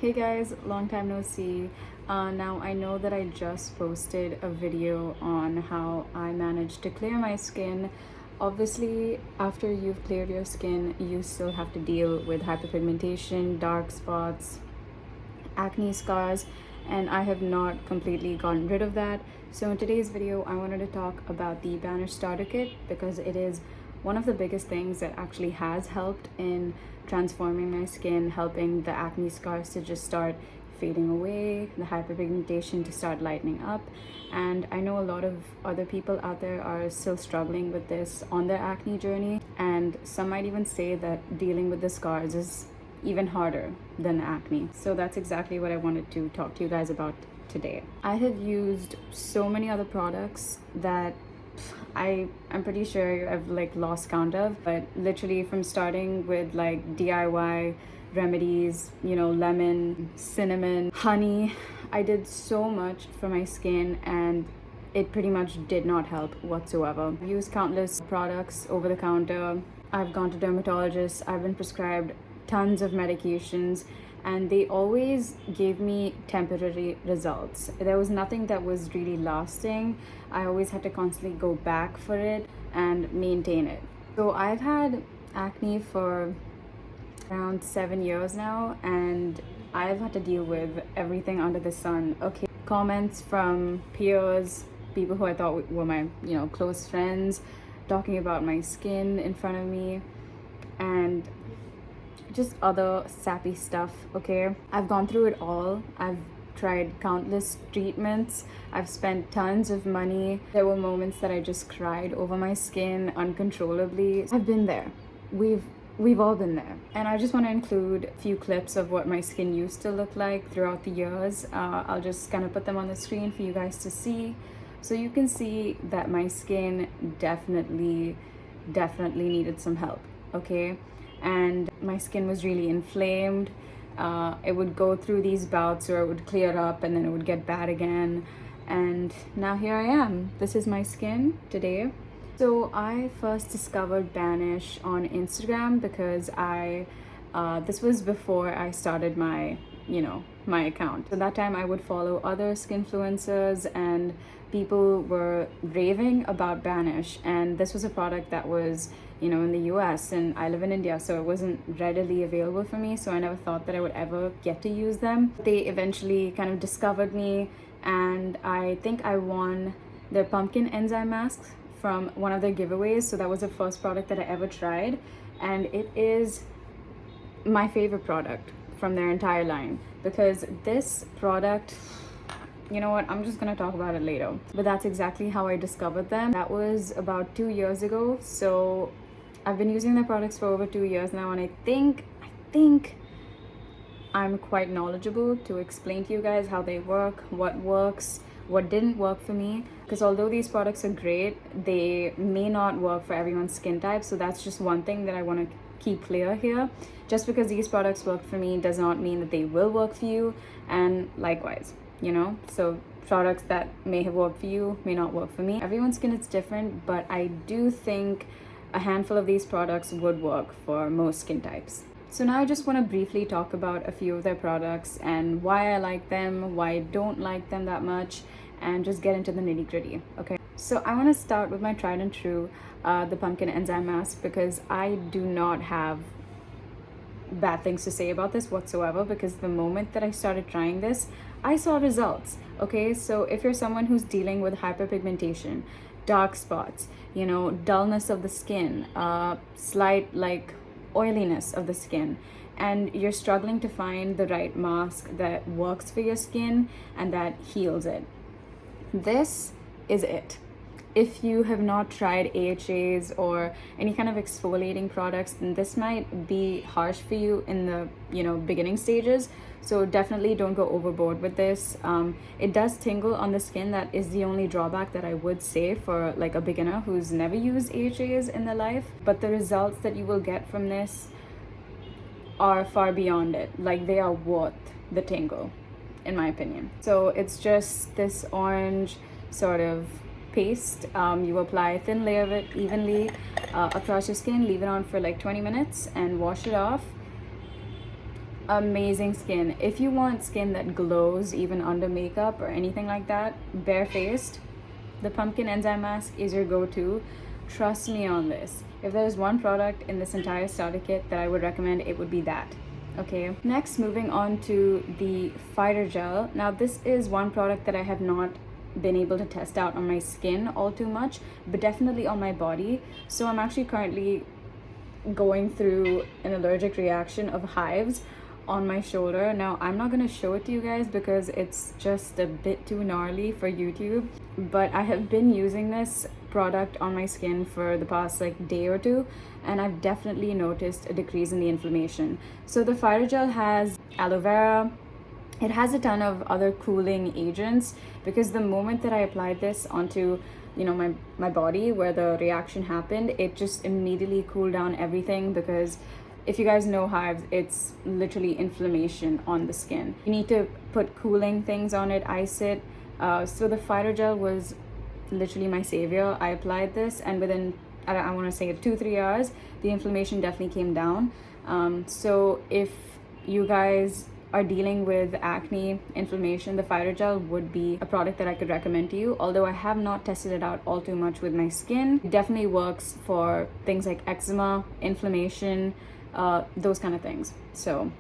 Hey guys, long time no see. Now I know that I just posted a video on how I managed to clear my skin. Obviously, after you've cleared your skin, you still have to deal with hyperpigmentation, dark spots, acne scars, and I have not completely gotten rid of that. So in today's video, I wanted to talk about the Banish starter kit because it is one of the biggest things that actually has helped in transforming my skin, helping the acne scars to just start fading away, the hyperpigmentation to start lightening up. And I know a lot of other people out there are still struggling with this on their acne journey, and some might even say that dealing with the scars is even harder than the acne. So that's exactly what I wanted to talk to you guys about today. I have used so many other products that I'm pretty sure I've lost count of, but literally from starting with DIY remedies, lemon, cinnamon, honey, I did so much for my skin and it pretty much did not help whatsoever. I've used countless products over the counter. I've gone to dermatologists. I've been prescribed tons of medications, and they always gave me temporary results. There was nothing that was really lasting. I always had to constantly go back for it and maintain it. So I've had acne for around 7 years now, and I've had to deal with everything under the sun. Okay, comments from peers, people who I thought were my close friends, talking about my skin in front of me, and just other sappy stuff. Okay, I've gone through it all. I've tried countless treatments. I've spent tons of money. There were moments that I just cried over my skin uncontrollably. I've been there. We've all been there. And I just want to include a few clips of what my skin used to look like throughout the years. I'll just kind of put them on the screen for you guys to see, so you can see that my skin definitely needed some help. Okay, and my skin was really inflamed. It would go through these bouts where it would clear up and then it would get bad again. And now here I am. This is my skin today. So I first discovered Banish on Instagram because this was before I started my account. So that time I would follow other skin influencers and people were raving about Banish, and this was a product that was in the US, and I live in India, so it wasn't readily available for me, so I never thought that I would ever get to use them. They eventually kind of discovered me, and I think I won their pumpkin enzyme masks from one of their giveaways. So that was the first product that I ever tried, and it is my favorite product from their entire line, because this product, you know what, I'm just gonna talk about it later, but that's exactly how I discovered them. That was about 2 years ago. So I've been using their products for over 2 years now, and I think I'm quite knowledgeable to explain to you guys how they work, what works, what didn't work for me. Because although these products are great, they may not work for everyone's skin type. So that's just one thing that I want to keep clear here. Just because these products work for me does not mean that they will work for you, and likewise, so products that may have worked for you may not work for me. Everyone's skin is different, but I do think a handful of these products would work for most skin types. So now I just want to briefly talk about a few of their products and why I like them, why I don't like them that much, and just get into the nitty-gritty. Okay, so I want to start with my tried and true, the pumpkin enzyme mask, because I do not have bad things to say about this whatsoever, because the moment that I started trying this, I saw results. Okay, so if you're someone who's dealing with hyperpigmentation, dark spots, dullness of the skin, slight oiliness of the skin, and you're struggling to find the right mask that works for your skin and that heals it, this is it. If you have not tried AHAs or any kind of exfoliating products, then this might be harsh for you in the beginning stages. So definitely don't go overboard with this. It does tingle on the skin. That is the only drawback that I would say for a beginner who's never used AHAs in their life. But the results that you will get from this are far beyond it. They are worth the tingle, in my opinion. So it's just this orange sort of paste. You apply a thin layer of it evenly across your skin, leave it on for 20 minutes and wash it off. amazing skin. If you want skin that glows even under makeup or anything like that, barefaced, the pumpkin enzyme mask is your go-to. Trust me on this. If there's one product in this entire starter kit that I would recommend, it would be that. Okay, next, moving on to the fighter gel. Now this is one product that I have not been able to test out on my skin all too much, but definitely on my body. So I'm actually currently going through an allergic reaction of hives on my shoulder. Now I'm not gonna show it to you guys because it's just a bit too gnarly for YouTube, but I have been using this product on my skin for the past like day or two, and I've definitely noticed a decrease in the inflammation. So the fighter gel has aloe vera. It has a ton of other cooling agents, because the moment that I applied this onto, you know, my body where the reaction happened, it just immediately cooled down everything. Because if you guys know hives, it's literally inflammation on the skin. You need to put cooling things on it, ice it. So the fighter gel was literally my savior. I applied this, and within, I want to say 2-3 hours, the inflammation definitely came down. So if you guys are dealing with acne, inflammation, the fighter gel would be a product that I could recommend to you. Although I have not tested it out all too much with my skin, it definitely works for things like eczema, inflammation, those kind of things. So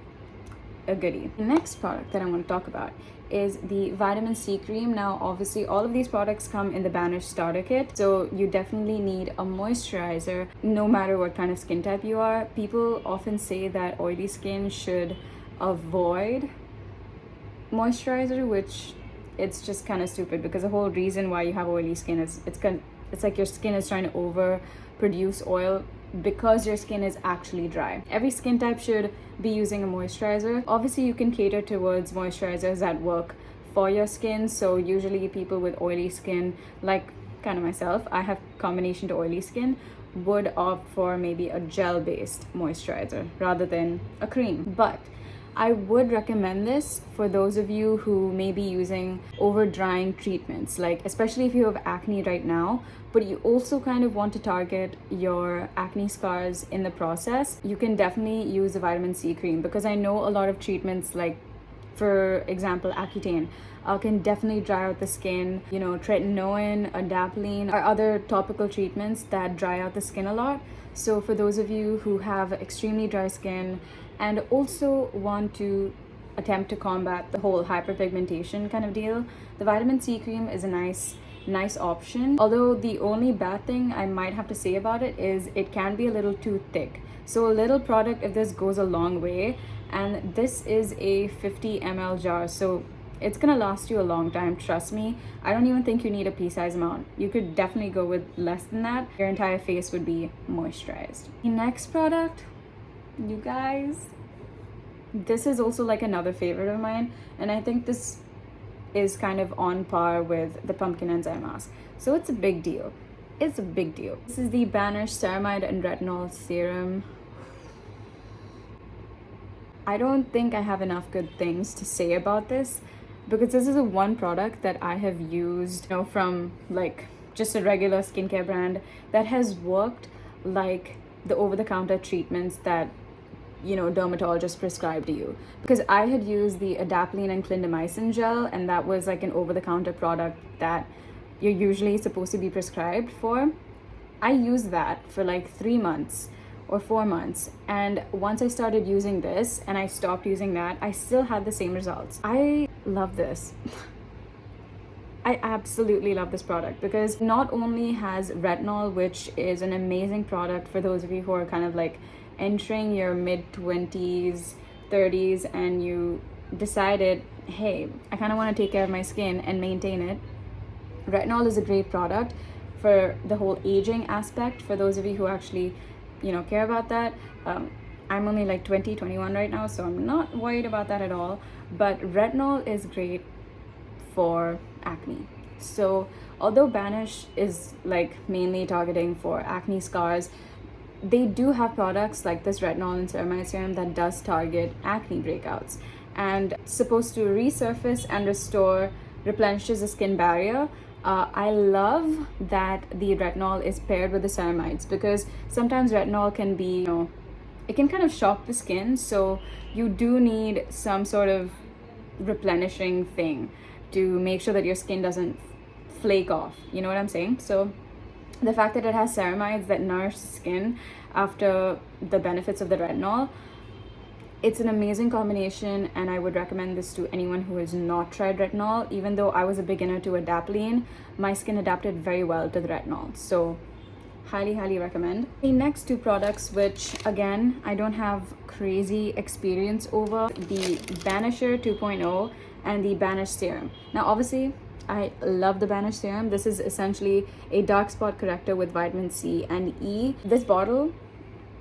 a goodie. The next product that I want to talk about is the vitamin C cream. Now obviously all of these products come in the Banish starter kit, so you definitely need a moisturizer no matter what kind of skin type you are. People often say that oily skin should avoid moisturizer, which it's just kind of stupid, because the whole reason why you have oily skin is it's like your skin is trying to over produce oil because your skin is actually dry. Every skin type should be using a moisturizer. Obviously you can cater towards moisturizers that work for your skin. So usually people with oily skin, like kind of myself, I have combination to oily skin, would opt for maybe a gel based moisturizer rather than a cream. But I would recommend this for those of you who may be using over drying treatments, like especially if you have acne right now, but you also kind of want to target your acne scars in the process. You can definitely use the vitamin C cream, because I know a lot of treatments, like for example Accutane, can definitely dry out the skin. You know, tretinoin, adapalene are other topical treatments that dry out the skin a lot. So for those of you who have extremely dry skin and also want to attempt to combat the whole hyperpigmentation kind of deal, the vitamin C cream is a nice option. Although the only bad thing I might have to say about it is it can be a little too thick. So a little product of this goes a long way, and this is a 50 ml jar, so it's gonna last you a long time. Trust me, I don't even think you need a pea-size amount. You could definitely go with less than that. Your entire face would be moisturized. The next product, you guys, this is also like another favorite of mine, and I think this is kind of on par with the pumpkin enzyme mask, so it's a big deal. It's a big deal. This is the Banish ceramide and retinol serum. I don't think I have enough good things to say about this, because this is a one product that I have used, you know, from like just a regular skincare brand that has worked like the over-the-counter treatments that, you know, dermatologists prescribe to you. Because I had used the adapalene and clindamycin gel, and that was like an over-the-counter product that you're usually supposed to be prescribed for. I used that for like 3 months or 4 months, and once I started using this and I stopped using that, I still had the same results. I love this. I absolutely love this product, because not only has retinol, which is an amazing product for those of you who are kind of like entering your mid-20s, 30s, and you decided, hey, I kind of want to take care of my skin and maintain it. Retinol is a great product for the whole aging aspect, for those of you who actually, you know, care about that. I'm only like 21 right now, so I'm not worried about that at all. But retinol is great for acne. So although Banish is like mainly targeting for acne scars, they do have products like this retinol and ceramide serum that does target acne breakouts, and supposed to resurface and restore, replenishes the skin barrier. I love that the retinol is paired with the ceramides, because sometimes retinol can be, you know, it can kind of shock the skin, so you do need some sort of replenishing thing to make sure that your skin doesn't flake off, you know what I'm saying? So the fact that it has ceramides that nourish the skin after the benefits of the retinol, it's an amazing combination, and I would recommend this to anyone who has not tried retinol. Even though I was a beginner to adapalene, my skin adapted very well to the retinol, so highly recommend. The next two products, which again I don't have crazy experience over, the Banisher 2.0 and the Banish Serum. Now obviously I love the Banish Serum. This is essentially a dark spot corrector with vitamin C and E. This bottle,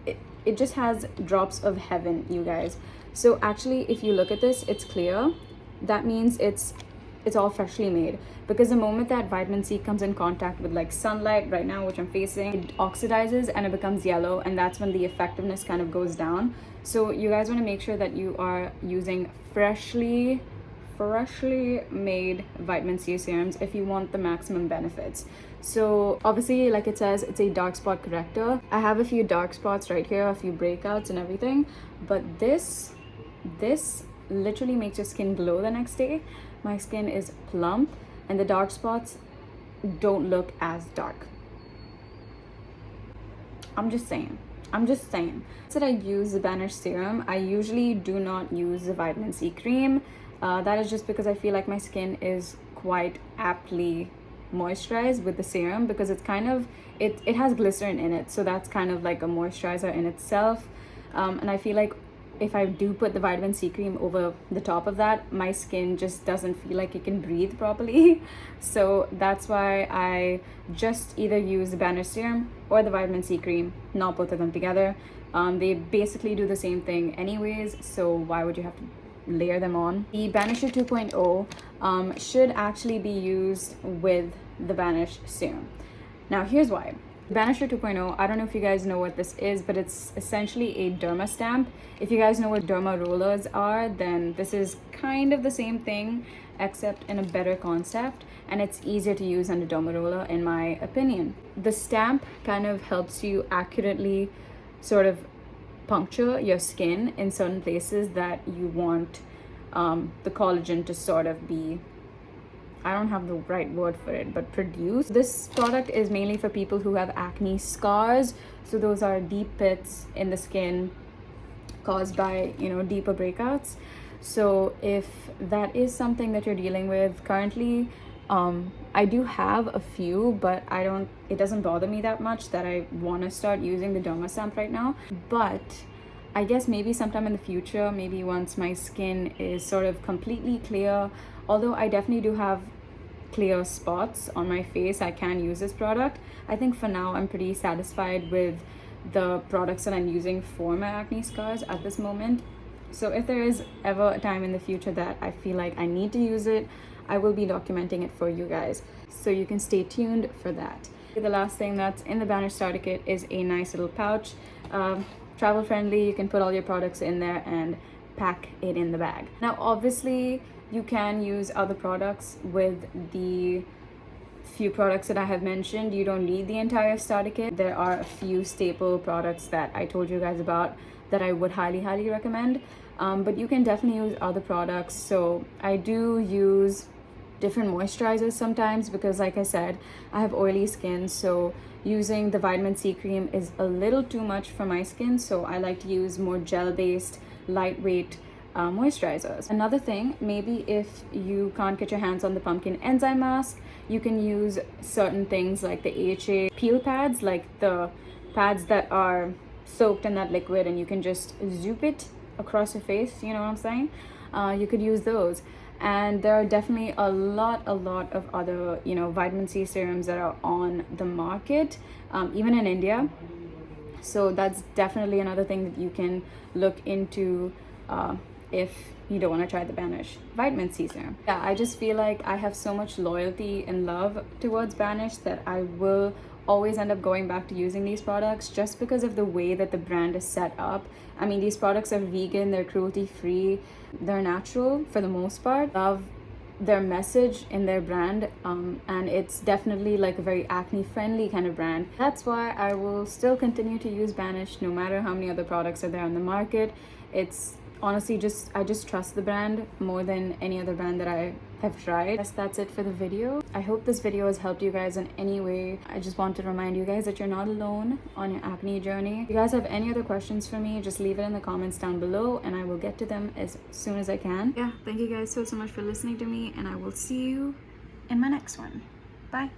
it just has drops of heaven, you guys. So actually, if you look at this, it's clear. That means it's all freshly made, because the moment that vitamin C comes in contact with like sunlight right now, which I'm facing, it oxidizes and it becomes yellow, and that's when the effectiveness kind of goes down. So you guys want to make sure that you are using freshly made vitamin C serums if you want the maximum benefits. So obviously, like it says, it's a dark spot corrector. I have a few dark spots right here, a few breakouts and everything, but this literally makes your skin glow the next day. My skin is plump and the dark spots don't look as dark. I'm just saying. So that I use the Banish Serum. I usually do not use the vitamin C cream. That is just because I feel like my skin is quite aptly moisturized with the serum, because it's kind of, it has glycerin in it, so that's kind of like a moisturizer in itself. And I feel like if I do put the vitamin C cream over the top of that, my skin just doesn't feel like it can breathe properly. So that's why I just either use the Banish Serum or the vitamin C cream, not both of them together. They basically do the same thing anyways, so why would you have to layer them on? The Banisher 2.0 should actually be used with the Banish Serum. Now here's why. Banisher 2.0, I don't know if you guys know what this is, but it's essentially a derma stamp. If you guys know what derma rollers are, then this is kind of the same thing, except in a better concept, and it's easier to use than a derma roller in my opinion. The stamp kind of helps you accurately sort of puncture your skin in certain places that you want the collagen to sort of be, I don't have the right word for it, but produce. This product is mainly for people who have acne scars. So those are deep pits in the skin caused by, you know, deeper breakouts. So if that is something that you're dealing with currently, I do have a few, but it doesn't bother me that much that I want to start using the derma stamp right now. But I guess maybe sometime in the future, maybe once my skin is sort of completely clear, although I definitely do have clear spots on my face, I can use this product. I think for now I'm pretty satisfied with the products that I'm using for my acne scars at this moment. So if there is ever a time in the future that I feel like I need to use it, I will be documenting it for you guys, so you can stay tuned for that. The last thing that's in the Banish starter kit is a nice little pouch. Travel friendly, you can put all your products in there and pack it in the bag. Now obviously you can use other products with the few products that I have mentioned. You don't need the entire starter kit. There are a few staple products that I told you guys about that I would highly recommend, but you can definitely use other products. So I do use different moisturizers sometimes, because like I said, I have oily skin, so using the vitamin C cream is a little too much for my skin, so I like to use more gel based, lightweight moisturizers. Another thing, maybe if you can't get your hands on the pumpkin enzyme mask, you can use certain things like the AHA peel pads, like the pads that are soaked in that liquid and you can just zoop it across your face, you know what I'm saying? You could use those. And there are definitely a lot of other, you know, vitamin C serums that are on the market, even in India. So that's definitely another thing that you can look into if you don't want to try the Banish vitamin C serum. Yeah, I just feel like I have so much loyalty and love towards Banish that I will always end up going back to using these products, just because of the way that the brand is set up. I mean, these products are vegan, they're cruelty free, they're natural for the most part. Love their message in their brand, and it's definitely like a very acne friendly kind of brand. That's why I will still continue to use Banish no matter how many other products are there on the market. It's honestly just, I just trust the brand more than any other brand that I have tried. Yes, that's it for the video. I hope this video has helped you guys in any way. I just want to remind you guys that you're not alone on your acne journey. If you guys have any other questions for me, just leave it in the comments down below and I will get to them as soon as I can. Yeah, thank you guys so much for listening to me, and I will see you in my next one. Bye.